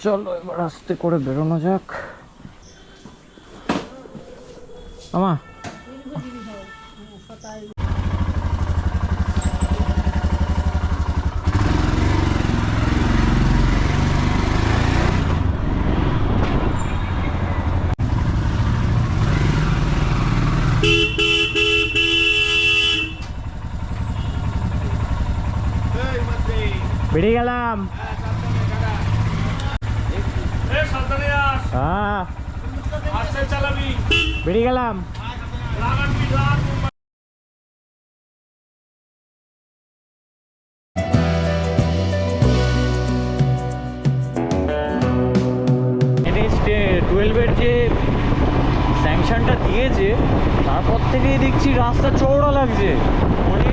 চলো এবার আস্তে করে বেরোনো যাক। আমা বেরিয়ে গেলাম। হ্যাঁ বেরিয়ে গেলাম। NH-12 যে স্যাংশনটা দিয়েছে তারপর থেকেই দেখছি রাস্তা চওড়া লাগছে, মানে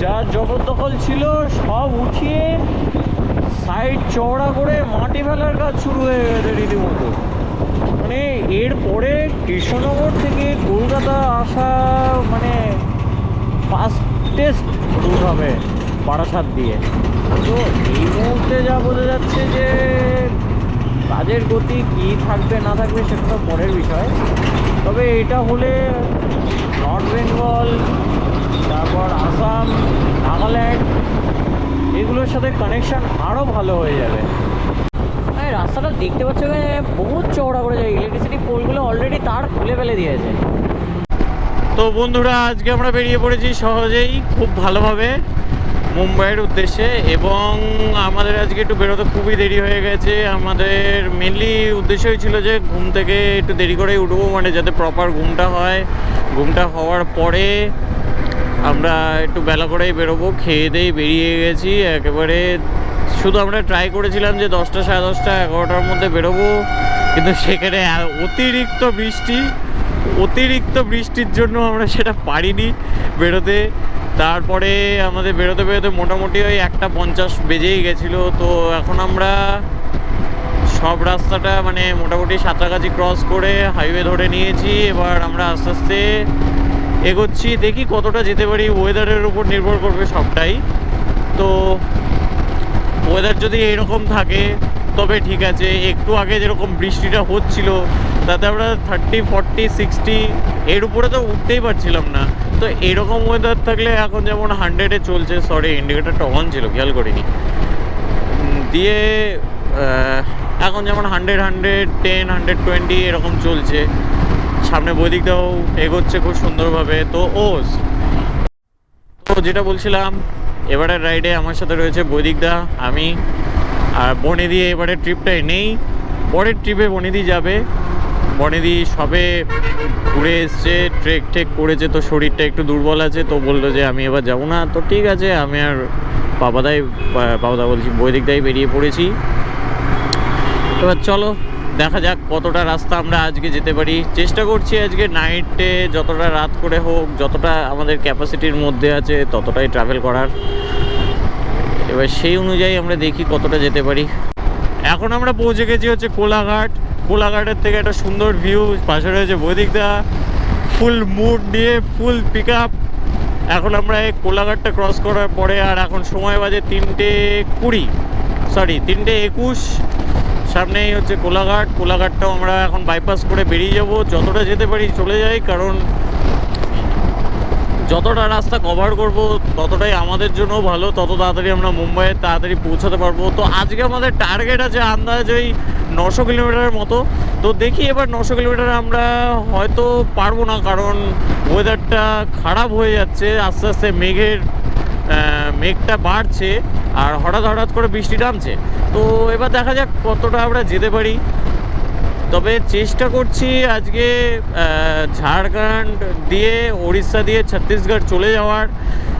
যা জবরদখল ছিল সব উঠিয়ে সাইড চওড়া করে মাটি ফেলার কাজ শুরু হয়ে গেছে রীতিমতো। মানে এরপরে কৃষ্ণনগর থেকে কলকাতা আসা মানে ফাস্টেস্ট রুট হবে বারাসাত দিয়ে। তো এই মুহূর্তে যা বোঝা যাচ্ছে যে কাজের গতি কী থাকবে না থাকবে সেটা তো পরের বিষয়, তবে এটা হলে নর্থ বেঙ্গল, তারপর আসাম, নাগাল্যান্ড এগুলোর সাথে কানেকশান আরও ভালো হয়ে যাবে। এই রাস্তাটা দেখতে পাচ্ছ বহুত চওড়া করে যায়, ইলেকট্রিসিটি পোলগুলো অলরেডি তার খুলে ফেলে দিয়েছে। তো বন্ধুরা আজকে আমরা বেরিয়ে পড়েছি সহজেই খুব ভালোভাবে মুম্বাইয়ের উদ্দেশ্যে, এবং আমাদের আজকে একটু বেরোতে খুবই দেরি হয়ে গেছে। আমাদের মেনলি উদ্দেশ্যই ছিল যে ঘুম থেকে একটু দেরি করেই উঠবো, মানে যাতে প্রপার ঘুমটা হয়। ঘুমটা হওয়ার পরে আমরা একটু বেলা করেই বেরোবো। খেয়ে দিয়ে বেরিয়ে গেছি একেবারে। শুধু আমরা ট্রাই করেছিলাম যে 10টা, 10:30, 11টার মধ্যে বেরোবো, কিন্তু সেখানে অতিরিক্ত বৃষ্টির জন্য আমরা সেটা পারিনি বেরোতে। তারপরে আমাদের বেরোতে মোটামুটি ওই 1:50 বেজেই গেছিলো। তো এখন আমরা সব রাস্তাটা মানে মোটামুটি সাঁতরাগাছি ক্রস করে হাইওয়ে ধরে নিয়েছি। এবার আমরা আস্তে আস্তে এগোচ্ছি, দেখি কতটা যেতে পারি। ওয়েদারের উপর নির্ভর করবে সবটাই। তো ওয়েদার যদি এরকম থাকে তবে ঠিক আছে। একটু আগে যেরকম বৃষ্টিটা হচ্ছিল তাতে আমরা 30, 40, 60 এর উপরে তো উঠতেই পারছিলাম না। তো এরকম ওয়েদার থাকলে এখন যেমন 100-এ চলছে, সরি ইন্ডিকেটারটা অন ছিল খেয়াল করিনি, দিয়ে এখন যেমন 100, 110, 120 এরকম চলছে। সামনে বৈদিকটাও এগোচ্ছে খুব সুন্দরভাবে। তো যেটা বলছিলাম, এবারের রাইডে আমার সাথে রয়েছে বৈদিকদা, আমি আর বনেদি। এবারের ট্রিপটাই নেই, পরের ট্রিপে বনেদি যাবে। বনেদি সবে ঘুরে এসছে, ট্রেক করেছে, তো শরীরটা একটু দুর্বল আছে। তো বললো যে আমি এবার যাবো না। তো ঠিক আছে, আমি আর বাবাদা বলছি বৈদিকদাই বেরিয়ে পড়েছি। এবার চলো দেখা যাক কতটা রাস্তা আমরা আজকে যেতে পারি। চেষ্টা করছি আজকে নাইটে যতটা রাত করে হোক, যতটা আমাদের ক্যাপাসিটির মধ্যে আছে ততটাই ট্রাভেল করার। এবার সেই অনুযায়ী আমরা দেখি কতটা যেতে পারি। এখন আমরা পৌঁছে গেছি হচ্ছে কোলাঘাটের থেকে একটা সুন্দর ভিউ। পাশে রয়েছে বৈদিকদা, ফুল মুড নিয়ে ফুল পিক আপ। এখন আমরা এই কোলাঘাটটা ক্রস করার পরে, আর এখন সময় বাজে 3:21। সামনেই হচ্ছে কোলাঘাটটাও আমরা এখন বাইপাস করে বেরিয়ে যাব। যতটা যেতে পারি চলে যাই, কারণ যতটা রাস্তা কভার করব ততটাই আমাদের জন্য ভালো, তত তাড়াতাড়ি আমরা মুম্বাইয়ে তাড়াতাড়ি পৌঁছাতে পারবো। তো আজকে আমাদের টার্গেট আছে আন্দাজ ওই 900 কিলোমিটারের মতো। তো দেখি এবার 900 কিলোমিটার আমরা হয়তো পারবো না, কারণ ওয়েদারটা খারাপ হয়ে যাচ্ছে আস্তে আস্তে। মেঘটা বাড়ছে আর হঠাৎ করে বৃষ্টি নামছে। তো এবার দেখা যাক কতটা আমরা যেতে পারি। তবে চেষ্টা করছি আজকে ঝাড়খণ্ড দিয়ে, উড়িষ্যা দিয়ে ছত্তিশগড় চলে যাওয়ার।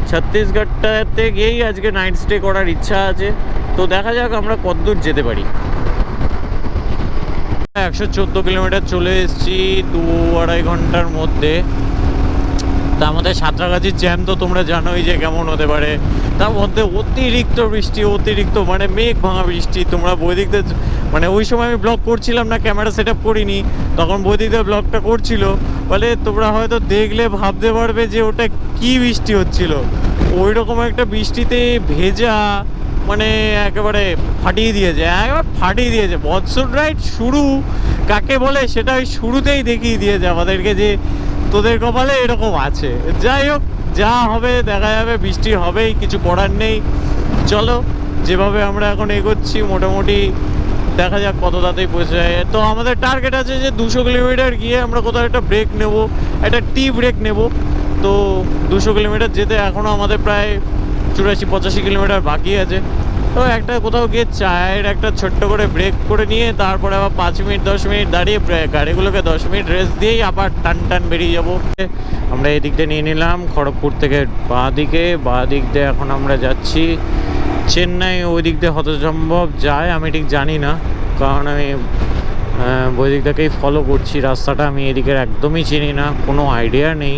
ছত্তিশগড়টাতে গিয়েই আজকে নাইট স্টে করার ইচ্ছা আছে। তো দেখা যাক আমরা কতদূর যেতে পারি। 114 কিলোমিটার চলে এসেছি 2-2.5 ঘন্টার মধ্যে। তা আমাদের সাঁতরাগাছির জ্যাম তো তোমরা জানোই যে কেমন হতে পারে। তার মধ্যে অতিরিক্ত বৃষ্টি, মানে মেঘ ভাঙা বৃষ্টি। তোমরা বৈদিকদের মানে ওই সময় আমি ব্লগ করছিলাম না, ক্যামেরা সেট আপ করিনি, তখন বৈদিকদের ব্লগটা করছিল বলে তোমরা হয়তো দেখলে ভাবতে পারবে যে ওটা কি বৃষ্টি হচ্ছিল। ওই রকম একটা বৃষ্টিতে ভেজা, মানে একেবারে ফাটিয়ে দিয়েছে, একেবারে ফাটিয়ে দিয়েছে। মনসুন রাইড শুরু কাকে বলে সেটা ওই শুরুতেই দেখিয়ে দিয়েছে আমাদেরকে যে তোদের কপালে এরকম আছে। যাই হোক, যা হবে দেখা যাবে, বৃষ্টি হবেই, কিছু করার নেই। চলো, যেভাবে আমরা এখন এগোচ্ছি মোটামুটি দেখা যাক কত তাড়াতাড়ি পৌঁছে যায়। তো আমাদের টার্গেট আছে যে 200 কিলোমিটার গিয়ে আমরা কোথাও একটা ব্রেক নেব, একটা টি ব্রেক নেব। তো 200 কিলোমিটার যেতে এখনও আমাদের প্রায় 84-85 কিলোমিটার বাকি আছে। তো একটা কোথাও গিয়ে চায়ের একটা ছোট্ট করে ব্রেক করে নিয়ে তারপরে আবার 5 মিনিট 10 মিনিট দাঁড়িয়ে গাড়িগুলোকে 10 মিনিট রেস্ট দিয়েই আবার টান বেরিয়ে যাব। আমরা এই দিক দিয়ে নিয়ে নিলাম খড়গপুর থেকে বাঁ দিক দিয়ে এখন আমরা যাচ্ছি চেন্নাই। ওই দিক দিয়ে হতসম্ভব যায় আমি ঠিক জানি না, কারণ আমি ওই দিক থেকেই ফলো করছি রাস্তাটা। আমি এদিকের একদমই চিনি না, কোনো আইডিয়া নেই।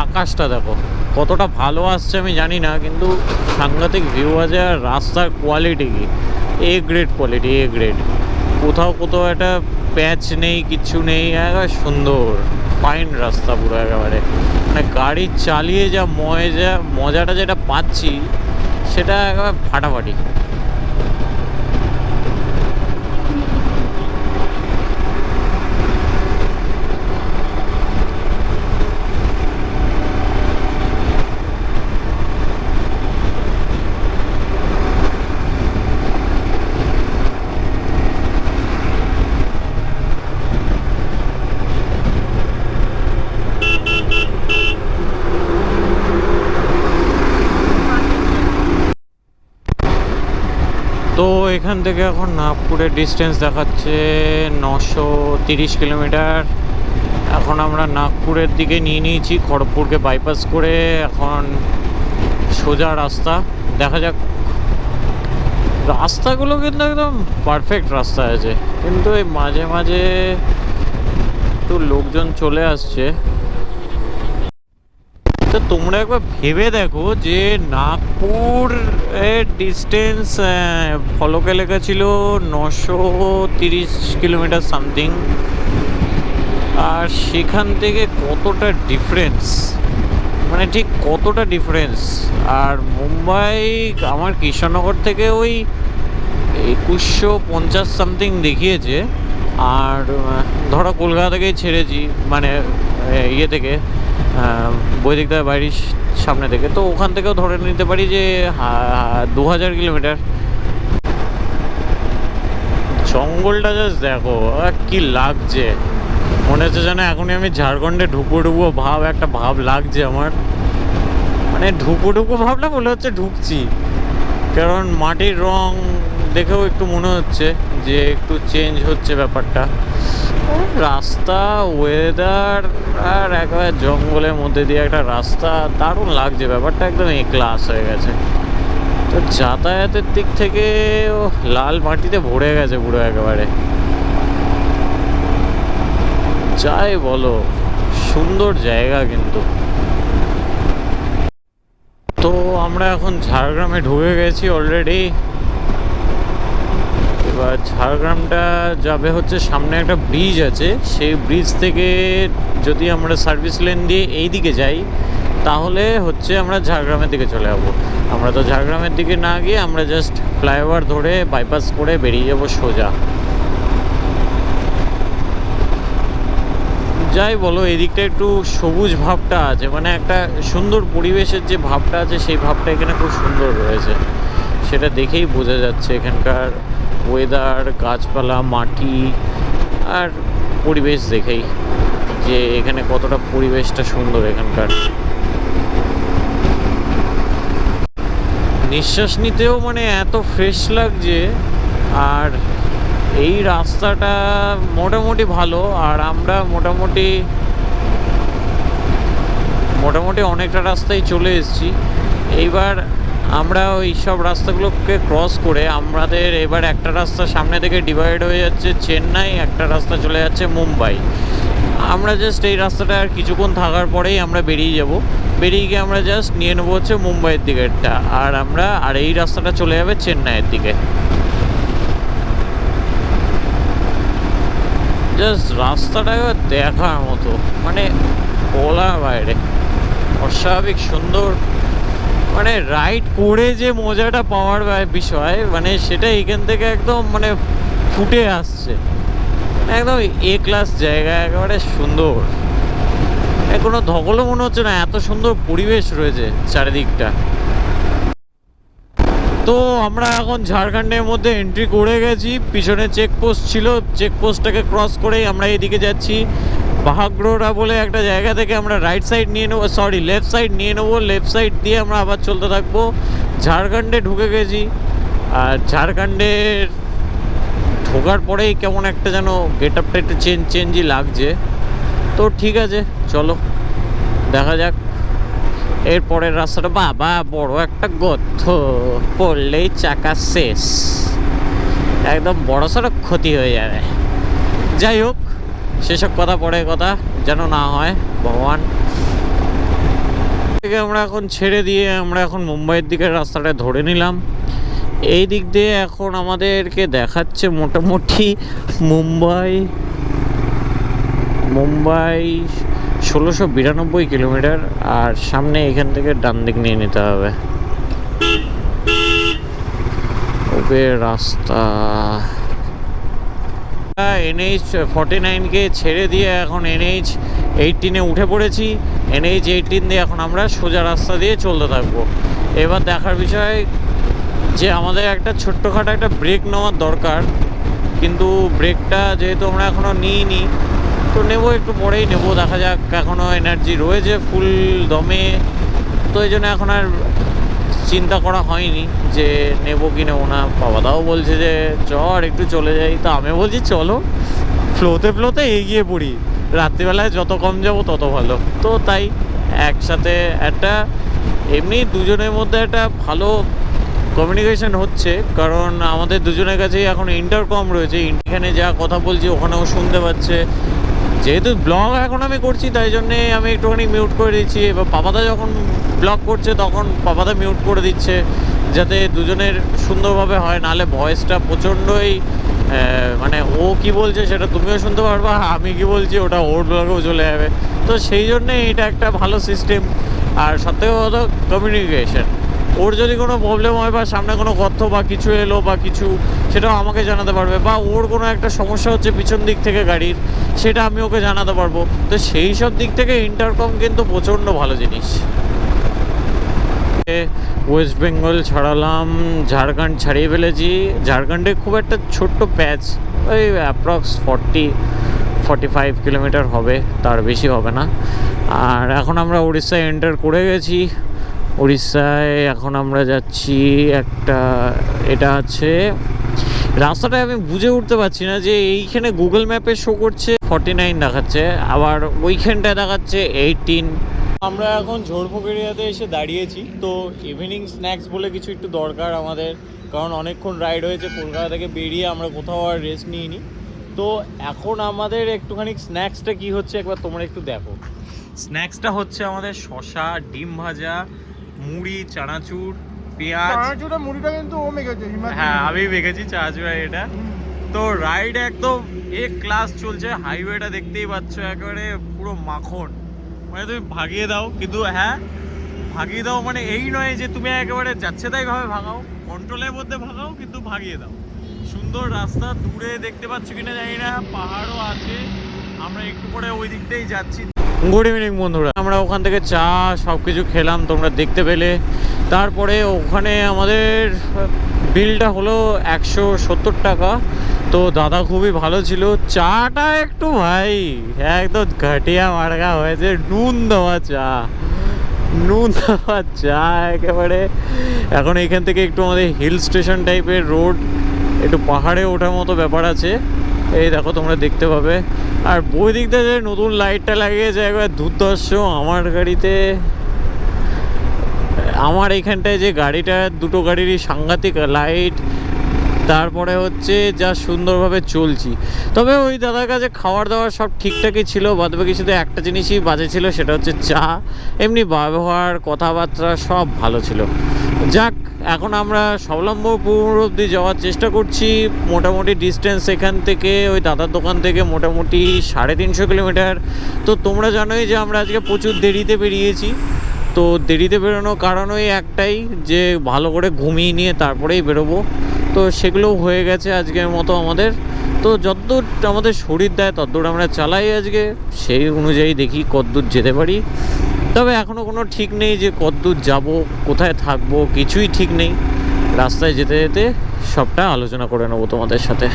আকাশটা দেখো কতটা ভালো আসছে আমি জানি না, কিন্তু সাংঘাতিক ভিউ আছে। আর রাস্তার কোয়ালিটি কি A grade quality, A grade. কোথাও একটা প্যাচ নেই, কিচ্ছু নেই, একেবারে সুন্দর ফাইন রাস্তা পুরো একেবারে। মানে গাড়ি চালিয়ে যা মজাটা যেটা পাচ্ছি সেটা একেবারে ফাটাফাটি। তো এখান থেকে এখন নাগপুরের ডিস্টেন্স দেখাচ্ছে 930 কিলোমিটার। এখন আমরা নাগপুরের দিকে নিয়ে নিয়েছি, খড়গপুরকে বাইপাস করে এখন সোজা রাস্তা। দেখা যাক, রাস্তাগুলো কিন্তু একদম পারফেক্ট রাস্তা আছে, কিন্তু এই মাঝে মাঝে একটু লোকজন চলে আসছে। তো তোমরা একবার ভেবে দেখো যে নাগপুর এর ডিস্টেন্স ফলকে লেখা ছিল 930 কিলোমিটার সামথিং, আর সেখান থেকে কতটা ডিফারেন্স, মানে ঠিক কতটা ডিফারেন্স। আর মুম্বাই আমার কৃষ্ণনগর থেকে ওই 2150 সামথিং দেখিয়েছে। আর ধরো কলকাতা থেকেই ছেড়েছি, মানে ইয়ে থেকে বৈদিকদা বাড়ির সামনে থেকে, তো ওখান থেকেও ধরে নিতে পারি যে 2000 কিলোমিটার। জঙ্গলটা জাস্ট দেখো কি লাগছে, মনে হচ্ছে যেন এখনই আমি ঝাড়খণ্ডে ঢুকবো একটা ভাব লাগছে আমার। মানে ঢুকবো ভাব না, মনে হচ্ছে ঢুকছি, কারণ মাটির রং দেখেও একটু মনে হচ্ছে যে একটু চেঞ্জ হচ্ছে ব্যাপারটা। রাস্তা, ওয়েদার, আর একেবারে জঙ্গলের মধ্যে দিয়ে একটা রাস্তা, দারুণ লাগছে ব্যাপারটা, একদম এ ক্লাস হয়ে গেছে। তো যাতায়াতের দিক থেকে লাল মাটিতে ভরে গেছে পুরো একেবারে। যাই বলো, সুন্দর জায়গা কিন্তু। তো আমরা এখন ঝাড়গ্রামে ঢুকে গেছি অলরেডি। এবার ঝাড়গ্রামটা যাবে হচ্ছে, সামনে একটা ব্রিজ আছে, সেই ব্রিজ থেকে যদি আমরা সার্ভিস লেন দিয়ে এই দিকে যাই তাহলে হচ্ছে আমরা ঝাড়গ্রামের দিকে চলে যাবো। আমরা তো ঝাড়গ্রামের দিকে না গিয়ে আমরা জাস্ট ফ্লাইওভার ধরে বাইপাস করে বেরিয়ে যাবো সোজা। যাই বলো, এদিকটা একটু সবুজ ভাবটা আছে, মানে একটা সুন্দর পরিবেশের যে ভাবটা আছে সেই ভাবটা এখানে খুব সুন্দর রয়েছে, সেটা দেখেই বোঝা যাচ্ছে। এখানকার ওয়েদার, গাছপালা, মাটি আর পরিবেশ দেখেই যে এখানে কতটা পরিবেশটা সুন্দর এখানকার। নিঃশ্বাস নিতেও মানে এত ফ্রেশ লাগছে। আর এই রাস্তাটা মোটামুটি ভালো, আর আমরা মোটামুটি অনেকটা রাস্তায় চলে এসেছি। এইবার আমরা ওই সব রাস্তাগুলোকে ক্রস করে আমাদের এবার একটা রাস্তা সামনে থেকে ডিভাইড হয়ে যাচ্ছে চেন্নাই, একটা রাস্তা চলে যাচ্ছে মুম্বাই। আমরা জাস্ট এই রাস্তাটা আর কিছুক্ষণ থাকার পরেই আমরা বেরিয়ে যাব। বেরিয়ে গিয়ে আমরা জাস্ট নিয়ে নেবো হচ্ছে মুম্বাইয়ের দিকেরটা, আর এই রাস্তাটা চলে যাবে চেন্নাইয়ের দিকে। জাস্ট রাস্তাটা দেখার মতো, মানে বলার বাইরে, অস্বাভাবিক সুন্দর। মানে রাইড করে যে মজাটা পাওয়ার বিষয়, মানে সেটা এখান থেকে একদম মানে ফুটে আসছে। একদম এ ক্লাস জায়গা, একেবারে সুন্দর, কোনো ধকলও মনে হচ্ছে না, এত সুন্দর পরিবেশ রয়েছে চারিদিকটা। তো আমরা এখন ঝাড়খণ্ডের মধ্যে এন্ট্রি করে গেছি, পিছনে চেকপোস্ট ছিল, চেকপোস্টটাকে ক্রস করেই আমরা এদিকে যাচ্ছি। বাহাগ্রোরা বলে একটা জায়গা থেকে আমরা রাইট সাইড নিয়ে নেবো, সরি লেফট সাইড নিয়ে নেবো, লেফট সাইড দিয়ে আমরা আবার চলতে থাকবো। ঝাড়খণ্ডে ঢুকে গেছি, আর ঝাড়খণ্ডের ঢোকার পরেই কেমন একটা যেন গেট আপটা একটু চেঞ্জই লাগছে। তো ঠিক আছে, চলো দেখা যাক এরপরের রাস্তাটা। বাবা বড় একটা গর্ত, পড়লেই চাকা শেষ, একদম বড় সড়ো ক্ষতি হয়ে যাবে। যাই হোক, সেসব কথা পরে কথা, যেন না হয় ভগবান। থেকে আমরা এখন ছেড়ে দিয়ে আমরা এখন মুম্বাইয়ের দিকের রাস্তাটা ধরে নিলাম। এই দিক দিয়ে এখন আমাদেরকে দেখাচ্ছে মোটামুটি মুম্বাই 1692 কিলোমিটার, আর সামনে এখান থেকে ডান দিক নিয়ে নিতে হবে। ওকে রাস্তা NH49কে ছেড়ে দিয়ে এখন NH18-এ উঠে পড়েছি। NH18 দিয়ে এখন আমরা সোজা রাস্তা দিয়ে চলতে থাকবো। এবার দেখার বিষয় যে আমাদের একটা ছোট্টখাটো একটা ব্রেক নেওয়ার দরকার, কিন্তু ব্রেকটা যেহেতু আমরা এখনও নিইনি, তো নেবো, একটু পরেই নেবো, দেখা যাক। এখনও এনার্জি রয়েছে ফুল দমে, তো এই জন্য এখন আর চিন্তা করা হয়নি যে নেবো কি নেবো না। বাবাদাও বলছে যে চল একটু চলে যাই, তো আমি বলছি চলো ফ্লোতে এগিয়ে পড়ি, রাত্রিবেলায় যত কম যাবো তত ভালো। তো তাই একসাথে একটা এমনি দুজনের মধ্যে একটা ভালো কমিউনিকেশন হচ্ছে, কারণ আমাদের দুজনের কাছেই এখন ইন্টারকম রয়েছে। এখানে যা কথা বলছি ওখানেও শুনতে পাচ্ছে। যেহেতু ব্লগ এখন আমি করছি, তাই জন্যে আমি একটুখানি মিউট করে দিচ্ছি। এবার পাপাদা যখন ব্লগ করছে তখন পাপাদা মিউট করে দিচ্ছে, যাতে দুজনের সুন্দরভাবে হয়। নাহলে ভয়েসটা প্রচণ্ডই মানে ও কি বলছে সেটা তুমিও শুনতে পারবা, আমি কি বলছি ওটা ওর ব্লগেও চলে যাবে। তো সেই জন্যে এটা একটা ভালো সিস্টেম। আর সবথেকে বড় কমিউনিকেশন, ওর যদি কোনো প্রবলেম হয় বা সামনে কোনো গর্ত বা কিছু এলো বা কিছু, সেটাও আমাকে জানাতে পারবে, বা ওর কোনো একটা সমস্যা হচ্ছে পিছন দিক থেকে গাড়ির, সেটা আমি ওকে জানাতে পারবো। তো সেই সব দিক থেকে ইন্টারকম কিন্তু প্রচণ্ড ভালো জিনিস। ওয়েস্ট বেঙ্গল ছাড়ালাম, ঝাড়খণ্ড ছাড়িয়ে ফেলেছি। ঝাড়খণ্ডে খুব একটা ছোট্ট প্যাচ, ওই অ্যাপ্রক্স 45 কিলোমিটার হবে, তার বেশি হবে না। আর এখন আমরা উড়িষ্যায় এন্টার করে গেছি। উড়িষ্যায় এখন আমরা যাচ্ছি একটা, এটা আছে রাস্তাটা আমি বুঝে উঠতে পারছি না যে এইখানে গুগল ম্যাপে শো করছে 49 দেখাচ্ছে, আবার ওইখানটায় দেখাচ্ছে 18। আমরা এখন ঝোড়ফুক এরিয়াতে এসে দাঁড়িয়েছি। তো ইভিনিং স্ন্যাক্স বলে কিছু একটু দরকার আমাদের, কারণ অনেকক্ষণ রাইড হয়েছে, কলকাতা থেকে বেরিয়ে আমরা কোথাও আর রেস্ট নিইনি। তো এখন আমাদের একটুখানি স্ন্যাক্সটা কি হচ্ছে একবার তোমরা একটু দেখো। স্ন্যাক্সটা হচ্ছে আমাদের শসা, ডিম ভাজা, মুড়ি, চানাচুর, পেঁয়াজ। চানাচুর মুড়িটা কিন্তু ও মেখেছে, হ্যাঁ আমি মেখেছি চানাচুর এটা। তো রাইড একদম এ ক্লাস চলছে, হাইওয়েটা দেখতেই পাচ্ছ একেবারে পুরো মাখন। মানে তুমি ভাগিয়ে দাও, কিন্তু হ্যাঁ ভাগিয়ে দাও মানে এই নয় যে তুমি একেবারে যাচ্ছে তাই ভাবে ভাগাও, কন্ট্রোলের মধ্যে ভাগাও, কিন্তু ভাগিয়ে দাও। সুন্দর রাস্তা, দূরে দেখতে পাচ্ছ কিনা জানি না, পাহাড়ও আছে। আমরা একটু পরে ওই দিকটাই যাচ্ছি। গুড ইভিনিং বন্ধুরা, আমরা ওখান থেকে চা সব কিছু খেলাম, তোমরা দেখতে পেলে। তারপরে ওখানে আমাদের বিলটা হলো 170 টাকা। তো দাদা খুবই ভালো ছিল, চাটা একটু ভাই একদম ঘাটিয়া মার্কা হয়েছে, নুন দেওয়া চা একেবারে। এখন এখান থেকে একটু আমাদের হিল স্টেশন টাইপের রোড, একটু পাহাড়ে ওঠার মতো ব্যাপার আছে, এই দেখো তোমরা দেখতে পাবে। আর বই দিক দিয়ে নতুন লাইটটা লাগিয়েছে একবার দুর্ধর্ষ। আমার গাড়িতে, আমার এইখানটায় যে গাড়িটা, দুটো গাড়িরই সাংঘাতিক লাইট। তারপরে হচ্ছে যা সুন্দরভাবে চলছি। তবে ওই দাদার কাছে খাওয়ার দাওয়ার সব ঠিকঠাকই ছিল, বাদবাকি শুধু একটা জিনিসই বাজে ছিল, সেটা হচ্ছে চা। এমনি ব্যবহার, কথাবার্তা সব ভালো ছিল। যাক, এখন আমরা সবলম্বপুর অবধি যাওয়ার চেষ্টা করছি। মোটামুটি ডিস্টেন্স এখান থেকে ওই দাদার দোকান থেকে মোটামুটি 350 কিলোমিটার। তো তোমরা জানোই যে আমরা আজকে প্রচুর দেরিতে বেরিয়েছি। তো দেরিতে বেরোনোর কারণই একটাই যে ভালো করে ঘুমিয়ে নিয়ে তারপরেই বেরোবো। তো সেগুলোও হয়ে গেছে আজকের মতো আমাদের। তো যতদূর আমাদের শরীর দেয় ততদূর আমরা চালাই আজকে, সেই অনুযায়ী দেখি কতদূর যেতে পারি। তবে এখনও কোনো ঠিক নেই যে কতদূর যাব, কোথায় থাকবো, কিছুই ঠিক নেই। রাস্তায় যেতে যেতে সবটা আলোচনা করে নেবো তোমাদের সাথে,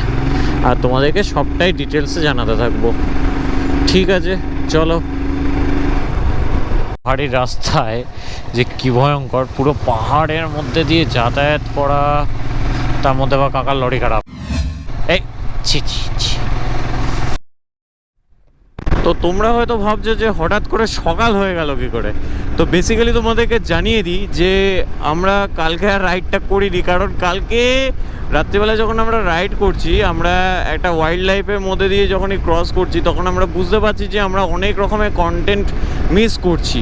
আর তোমাদেরকে সবটাই ডিটেলসে জানাতে থাকবো। ঠিক আছে, চলো। পাহাড়ি রাস্তায় যে কি ভয়ঙ্কর, পুরো পাহাড়ের মধ্যে দিয়ে যাতায়াত করা, তার মধ্যে আবার কাকার লরি খারাপ। এই ছি ছি ছি। তো তোমরা হয়তো ভাবছো যে হঠাৎ করে সকাল হয়ে গেল কি করে। তো বেসিক্যালি তোমাদেরকে জানিয়ে দিই যে আমরা কালকে আর রাইডটা করিনি, কারণ কালকে রাত্রিবেলা যখন আমরা রাইড করছি, আমরা একটা ওয়াইল্ড লাইফের মধ্যে দিয়ে যখনই ক্রস করছি, তখন আমরা বুঝতে পারছি যে আমরা অনেক রকমের কন্টেন্ট মিস করছি।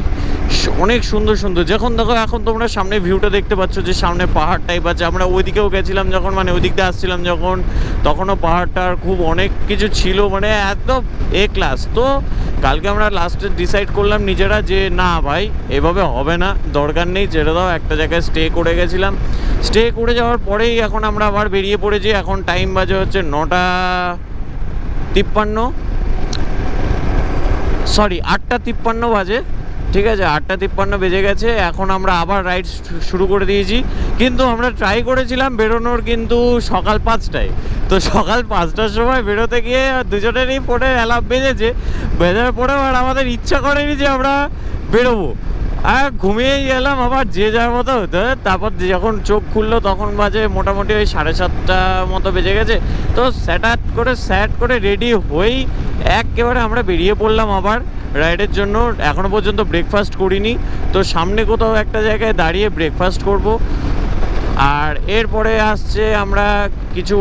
অনেক সুন্দর সুন্দর, যখন দেখো এখন তোমরা সামনে ভিউটা দেখতে পাচ্ছ যে সামনে পাহাড় টাইপ আছে। আমরা ওইদিকেও গেছিলাম যখন, মানে ওই দিক দিয়ে আসছিলাম যখন, তখনও পাহাড়টার খুব অনেক কিছু ছিল, মানে একদম এ ক্লাস। তো কালকে আমরা লাস্টে ডিসাইড করলাম নিজেরা যে না ভাই, এভাবে হবে না, দরকার নেই, ছেড়ে দাও। একটা জায়গায় স্টে করে গেছিলাম, স্টে করে যাওয়ার পরেই এখন আমরা আবার বেরিয়ে পড়েছি। এখন টাইম বাজে হচ্ছে 8:53 বাজে। ঠিক আছে, 8:53 বেজে গেছে। এখন আমরা আবার রাইড শুরু করে দিয়েছি, কিন্তু আমরা ট্রাই করেছিলাম বেরোনোর কিন্তু সকাল 5টায়। তো সকাল 5টার সময় বেরোতে গিয়ে দুজনেরই ফোনে অ্যালার্ম বেজেছে, বেজার পরেও আর আমাদের ইচ্ছা করেনি যে আমরা বেরোবো, আর ঘুমিয়েই গেলাম আবার যে যার মতো। তারপর যখন চোখ খুললো তখন বাজে মোটামুটি ওই 7:30 মতো বেজে গেছে। তো স্যাট করে রেডি হয়েই একেবারে আমরা বেরিয়ে পড়লাম আবার রাইডের জন্য। এখনও পর্যন্ত ব্রেকফাস্ট করিনি, তো সামনে কোথাও একটা জায়গায় দাঁড়িয়ে ব্রেকফাস্ট করব। আর এরপরে আসছে আমরা কিছু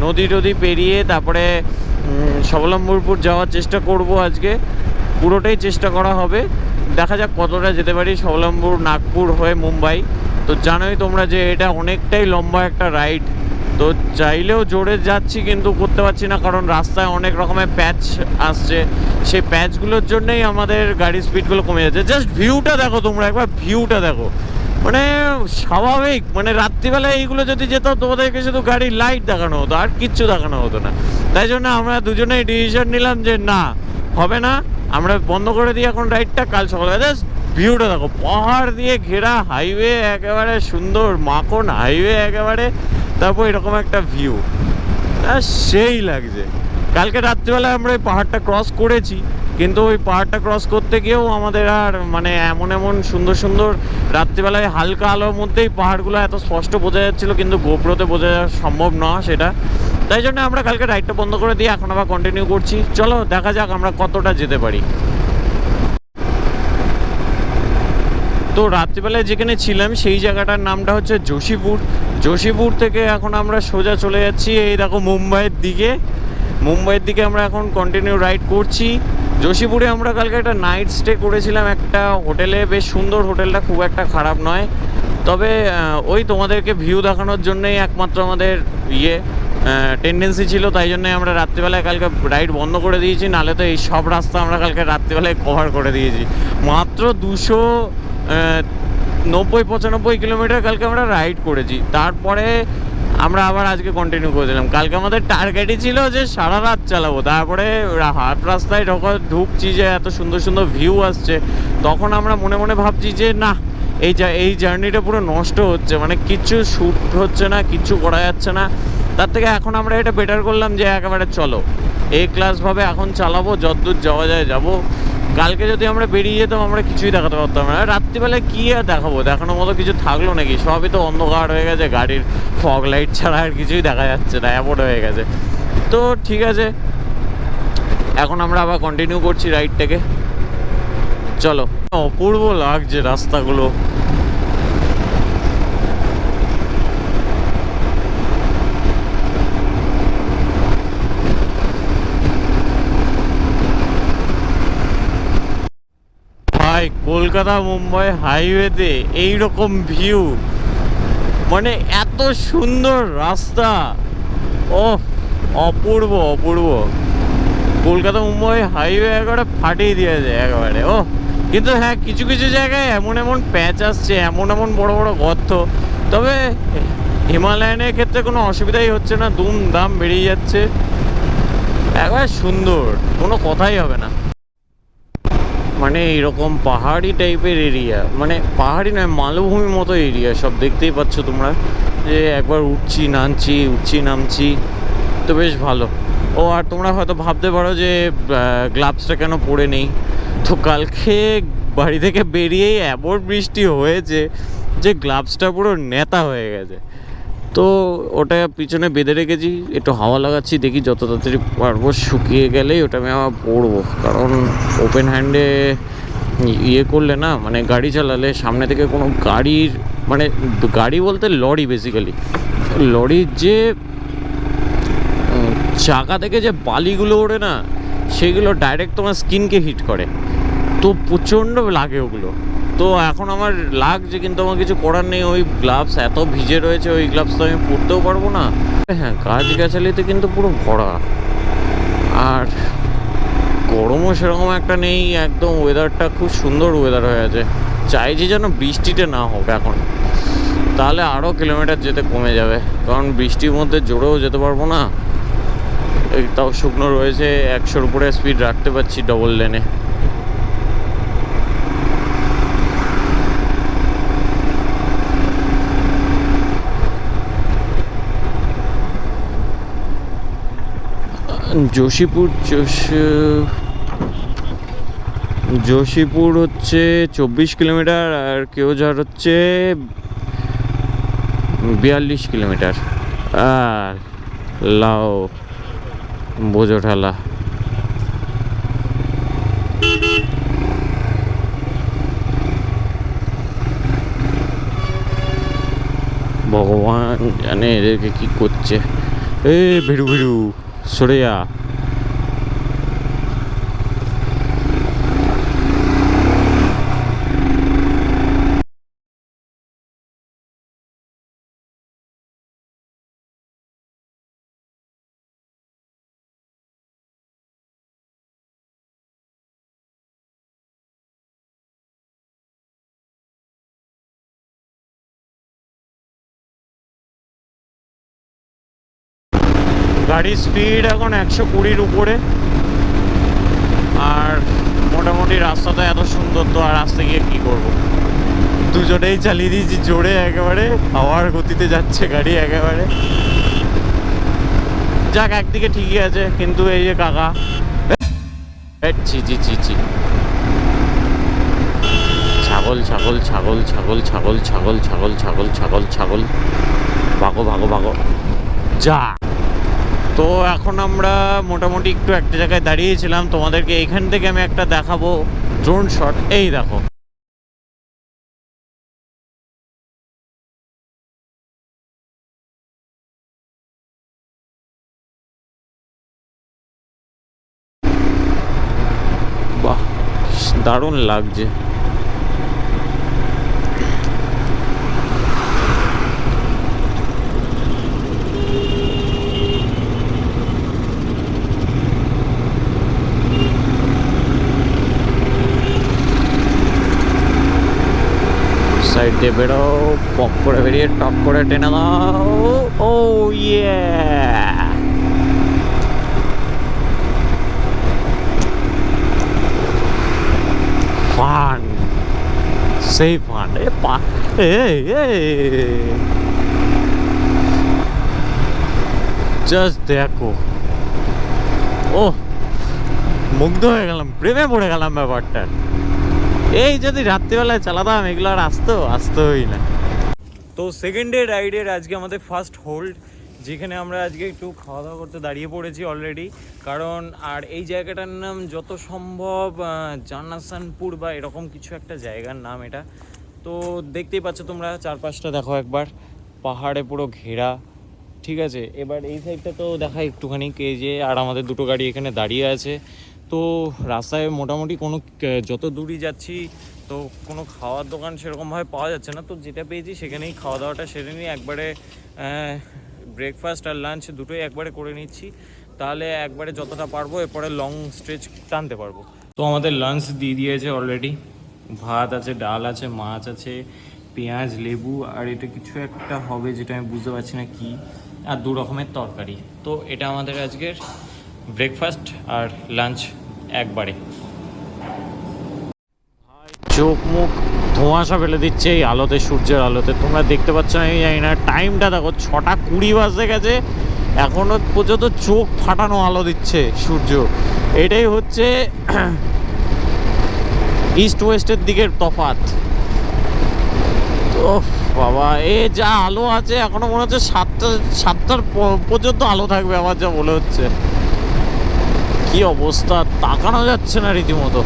নদী টদী পেরিয়ে তারপরে সবলম্বরপুর যাওয়ার চেষ্টা করব আজকে। পুরোটাই চেষ্টা করা হবে, দেখা যাক কতটা যেতে পারি। সবলম্বর, নাগপুর হয়ে মুম্বাই। তো জানোই তোমরা যে এটা অনেকটাই লম্বা একটা রাইড। তো চাইলেও জোরে যাচ্ছি কিন্তু করতে পারছি না, কারণ রাস্তায় অনেক রকমের প্যাচ আসছে। সেই প্যাচগুলোর জন্যই আমাদের গাড়ির স্পিডগুলো কমে যাচ্ছে। জাস্ট ভিউটা দেখো তোমরা একবার, ভিউটা দেখো, মানে স্বাভাবিক। মানে রাত্রিবেলা এইগুলো যদি যেত তোমাদেরকে শুধু গাড়ির লাইট দেখানো হতো, আর কিচ্ছু দেখানো হতো না। তাই জন্য আমরা দুজনেই ডিসিশন নিলাম যে না, হবে না, আমরা বন্ধ করে দিই এখন রাইডটা। কাল সকালে জাস্ট ভিউটা দেখো, পাহাড় দিয়ে ঘেরা হাইওয়ে, একেবারে সুন্দর মাখন হাইওয়ে একেবারে, তারপর এরকম একটা ভিউ, সেই লাগছে। কালকে রাত্রিবেলায় আমরা ওই পাহাড়টা ক্রস করেছি, কিন্তু ওই পাহাড়টা ক্রস করতে গিয়েও আমাদের আর মানে এমন সুন্দর সুন্দর রাত্রিবেলায় হালকা আলোর মধ্যেই পাহাড়গুলো এত স্পষ্ট বোঝা যাচ্ছিলো, কিন্তু গোপ্রোতে বোঝা যাওয়া সম্ভব না সেটা। তাই জন্য আমরা কালকে রাইডটা বন্ধ করে দিয়ে এখন আবার কন্টিনিউ করছি। চলো দেখা যাক আমরা কতটা যেতে পারি। তো রাত্রিবেলায় যেখানে ছিলাম সেই জায়গাটার নামটা হচ্ছে যোশীপুর। যোশীপুর থেকে এখন আমরা সোজা চলে যাচ্ছি এই দেখো মুম্বাইয়ের দিকে আমরা এখন কন্টিনিউ রাইড করছি। যোশীপুরে আমরা কালকে একটা নাইট স্টে করেছিলাম একটা হোটেলে, বেশ সুন্দর হোটেলটা, খুব একটা খারাপ নয়। তবে ওই তোমাদেরকে ভিউ দেখানোর জন্যই একমাত্র আমাদের টেন্ডেন্সি ছিল, তাই জন্যই আমরা রাত্রিবেলায় কালকে রাইড বন্ধ করে দিয়েছি। নাহলে তো এই সব রাস্তা আমরা কালকে রাত্রিবেলায় কভার করে দিয়েছি। মাত্র 295 কিলোমিটার কালকে আমরা রাইড করেছি, তারপরে আমরা আবার আজকে কন্টিনিউ করেছিলাম। কালকে আমাদের টার্গেটই ছিল যে সারা রাত চালাবো, তারপরে হাট রাস্তায় ঢুকছি যে এত সুন্দর সুন্দর ভিউ আসছে, তখন আমরা মনে মনে ভাবছি যে না, এই জার্নিটা পুরো নষ্ট হচ্ছে, মানে কিচ্ছু শ্যুট হচ্ছে না, কিচ্ছু করা যাচ্ছে না। তার থেকে এখন আমরা এটা বেটার করলাম যে একেবারে চলো এই ক্লাসভাবে এখন চালাবো, যতদূর যাওয়া যায় যাবো। কালকে যদি আমরা বেরিয়ে যেতাম আমরা কিছুই দেখাতে পারতাম না। রাত্রিবেলায় কী আর দেখাবো, দেখানোর মতো কিছু থাকলো নাকি? সবই তো অন্ধকার হয়ে গেছে, গাড়ির ফগ লাইট ছাড়া আর কিছুই দেখা যাচ্ছে না, এমন হয়ে গেছে। তো ঠিক আছে, এখন আমরা আবার কন্টিনিউ করছি রাইডটাকে। চলো, অপূর্ব লাগছে রাস্তাগুলো। কলকাতা মুম্বাই হাইওয়েতে এইরকম ভিউ, মানে এত সুন্দর রাস্তা, ও অপূর্ব অপূর্ব। কলকাতা মুম্বাই হাইওয়ে একেবারে ফাটিয়ে দিয়েছে একেবারে। ও কিন্তু হ্যাঁ, কিছু কিছু জায়গায় এমন এমন প্যাচ আসছে, এমন এমন বড় বড় গর্ত। তবে হিমালয়ানের ক্ষেত্রে কোনো অসুবিধাই হচ্ছে না, দুম দাম বেরিয়ে যাচ্ছে, একবার সুন্দর, কোনো কথাই হবে না। মানে এইরকম পাহাড়ি টাইপের এরিয়া, মানে পাহাড়ি নয়, মালভূমির মতো এরিয়া সব, দেখতেই পাচ্ছ তোমরা যে একবার উঠছি নামছি, তো বেশ ভালো। ও আর তোমরা হয়তো ভাবতে পারো যে গ্লাভসটা কেন পরে নেই, তো কালকে বাড়ি থেকে বেরিয়েই এমন বৃষ্টি হয়েছে যে গ্লাভসটা পুরো নেতা হয়ে গেছে, তো ওটা পিছনে বেঁধে রেখেছি, একটু হাওয়া লাগাচ্ছি, দেখি যত তাড়াতাড়ি পারবো শুকিয়ে গেলেই ওটা আমি আবার পরবো। কারণ ওপেন হ্যান্ডে ইয়ে করলে না, মানে গাড়ি চালালে সামনে থেকে কোনো গাড়ির, মানে গাড়ি বলতে লরি, বেসিক্যালি লরির যে চাকা থেকে যে বালিগুলো ওড়ে না, সেগুলো ডাইরেক্ট তোমার স্কিনকে হিট করে, তো প্রচণ্ড লাগে ওগুলো। তো এখন আমার লাগছে, কিন্তু আমার কিছু করার নেই, ওই গ্লাভস এত ভিজে রয়েছে, ওই গ্লাভস তো আমি পরতেও পারবো না। হ্যাঁ, গাছগাছালিতে কিন্তু পুরো ভরা, আর গরমও সেরকম একটা নেই, একদম ওয়েদারটা খুব সুন্দর ওয়েদার হয়ে আছে। চাইছি যেন বৃষ্টিটা না হোক এখন, তাহলে আরও কিলোমিটার যেতে কমে যাবে, কারণ বৃষ্টির মধ্যে জোরেও যেতে পারবো না। এই তাও শুকনো রয়েছে, 100-র উপরে স্পিড রাখতে পারছি ডবল লেনে। যোশীপুর হচ্ছে 24 কিলোমিটার, আর কেওঝার হচ্ছে 42 কিলোমিটার। আর লাও বোঝো ঠেলা। ভগবান জানে এদেরকে কি করছে। এ ভিড়ু ভিড়ু সরে যা। গাড়ির স্পিড এখন 120-র উপরে, আর মোটামুটি রাস্তাটা এত সুন্দর, তো আর রাস্তা গিয়ে কী করবো, দুজনেই চালিয়ে দিয়েছি জোরে, একেবারে হাওয়ার গতিতে যাচ্ছে গাড়ি একেবারে। যাক, একদিকে ঠিকই আছে, কিন্তু এই যে কাকা, ছি ছি ছি ছি, ছাগল ছাগল ছাগল ছাগল ছাগল ছাগল ছাগল ছাগল ছাগল ছাগল, ভাগো ভাগো ভাগো যা। তো এখন আমরা মোটামুটি একটু একটা জায়গায় দাঁড়িয়েছিলাম, তোমাদেরকে এইখান থেকে আমি একটা দেখাবো ড্রোন শট। এই দেখো, বাহ দারুণ লাগছে। সাইড দিয়ে বেরো, পক করে বেরিয়ে টপ করে টেনে দাও। ও ইয়ে, ফান, সেই ফান। জাস্ট দেখো, ও মুগ্ধ হয়ে গেলাম, প্রেমে পড়ে গেলাম ব্যাপারটা। এই যদি রাত্রিবেলায় চালাতাম, এগুলো আর আসতোই না। তো সেকেন্ড ডে রাইডের আজকে আমাদের ফার্স্ট হোল্ড, যেখানে আমরা আজকে একটু খাওয়া দাওয়া করতে দাঁড়িয়ে পড়েছি অলরেডি। কারণ আর এই জায়গাটার নাম যত সম্ভব জানাসানপুর বা এরকম কিছু একটা জায়গার নাম এটা। তো দেখতেই পাচ্ছ তোমরা, চারপাশটা দেখো একবার, পাহাড়ে পুরো ঘেরা। ঠিক আছে, এবার এই সাইডটা তো দেখা একটুখানি, কে যে আর আমাদের দুটো গাড়ি এখানে দাঁড়িয়ে আছে। তো রাস্তায় মোটামুটি কোনো, যত দূরই যাচ্ছি তো কোনো খাওয়ার দোকান সেরকমভাবে পাওয়া যাচ্ছে না। তো যেটা পেয়েছি সেখানেই খাওয়া দাওয়াটা সেরে নিয়ে একবারে ব্রেকফাস্ট আর লাঞ্চ দুটোই একবারে করে নিচ্ছি, তাহলে একবারে যতটা পারবো এরপরে লং স্ট্রেচ টানতে পারবো। তো আমাদের লাঞ্চ দিয়ে দিয়েছে অলরেডি, ভাত আছে, ডাল আছে, মাছ আছে, পেঁয়াজ, লেবু, আর এটা কিছু একটা হবে যেটা আমি বুঝতে পারছি না কি, আর 2 রকমের তরকারি। তো এটা আমাদের আজকের ব্রেকফাস্ট আর লাঞ্চ একবারে। চোখ মুখ ধোঁয়াশা ফেলে দিচ্ছে এই আলোতে, সূর্যের আলোতে। তোমরা দেখতে পাচ্ছ না আমি জানি না, টাইমটা দেখো 6:20 বাজতে গেছে, এখনো পর্যন্ত চোখ ফাটানো আলো দিচ্ছে সূর্য। এটাই হচ্ছে ইস্ট ওয়েস্টের দিকের তফাৎ। তো বাবা, এ যা আলো আছে এখনো মনে হচ্ছে 7টার পর্যন্ত আলো থাকবে আমার যা মনে হচ্ছে। কি অবস্থা, তাকানো যাচ্ছে না রীতিমতো।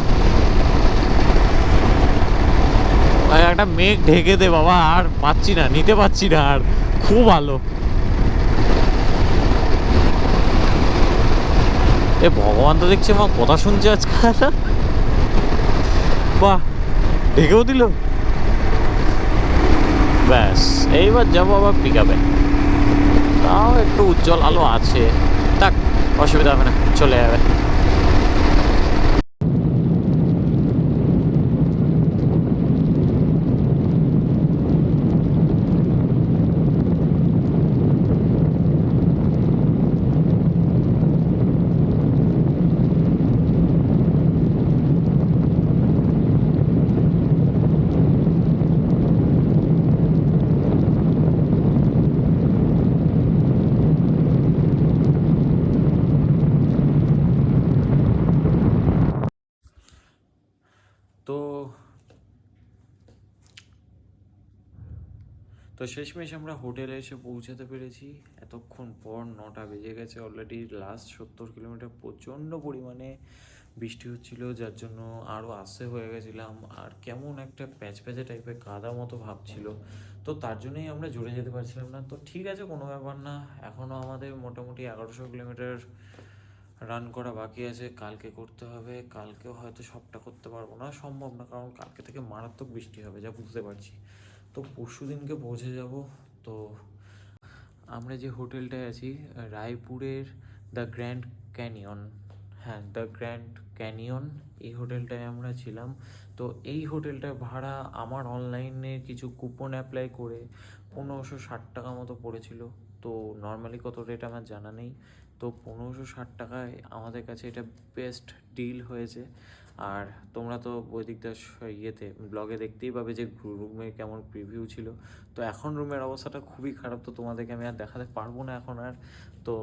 একটা মেঘ ঢেকে দে বাবা, আর পাচ্ছি না, নিতে পারছি না আর, খুব আলো। এ ভগবান, তো দেখছি আমার কথা শুনছে আজকাল। বাহ, ঢেকেও দিল। ব্যাস, এইবার যাবো আবার পিক আপে। তাও একটু উজ্জ্বল আলো আছে, থাক, অসুবিধা হবে না, চলে যাবে। তো তো শেষমেশ আমরা হোটেলে এসে পৌঁছাতে পেরেছি। এতক্ষণ পর 9টা বেজে গেছে অলরেডি। লাস্ট 70 কিলোমিটার প্রচণ্ড পরিমাণে বৃষ্টি হচ্ছিল, যার জন্য আরও আস্তে হয়ে গেছিলাম, আর কেমন একটা প্যাচপ্যাচে টাইপের কাদা মতো ভাব ছিল। তো তার জন্যই আমরা জোরে যেতে পারছিলাম না। তো ঠিক আছে, কোনো ব্যাপার না, এখনও আমাদের মোটামুটি 1100 কিলোমিটার রান করা বাকি আছে। কালকে করতে হবে, কালকেও হয়তো সবটা করতে পারবো না, সম্ভব না, কারণ কালকে থেকে মারাত্মক বৃষ্টি হবে যা বুঝতে পারছি। তো পরশু দিনকে পৌঁছে যাব। তো আমরা যে হোটেলটায় আছি, রায়পুরের দ্য গ্র্যান্ড ক্যানিয়ন, হ্যাঁ দ্য গ্র্যান্ড ক্যানিয়ন, এই হোটেলটায় আমরা ছিলাম। তো এই হোটেলটার ভাড়া আমার অনলাইনে কিছু কুপন অ্যাপ্লাই করে 1560 টাকা মতো পড়েছিল। তো নর্মালি কত রেট আমার জানা নেই। তো 1560 টাকায় আমাদের কাছে এটা বেস্ট ডিল হয়েছে। আর তোমরা তো বৈদিকদাস ইয়েতে ব্লগে দেখতেই পাবে যে রুমের কেমন প্রিভিউ ছিল। তো এখন রুমের অবস্থাটা খুবই খারাপ, তো তোমাদেরকে আমি আর দেখাতে পারবো না এখন আর। তো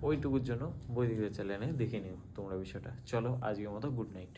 ওইটুকুর জন্য বৈদিকদাস চ্যানেলে দেখে নিও তোমরা বিষয়টা। চলো, আজকের মতো গুড নাইট।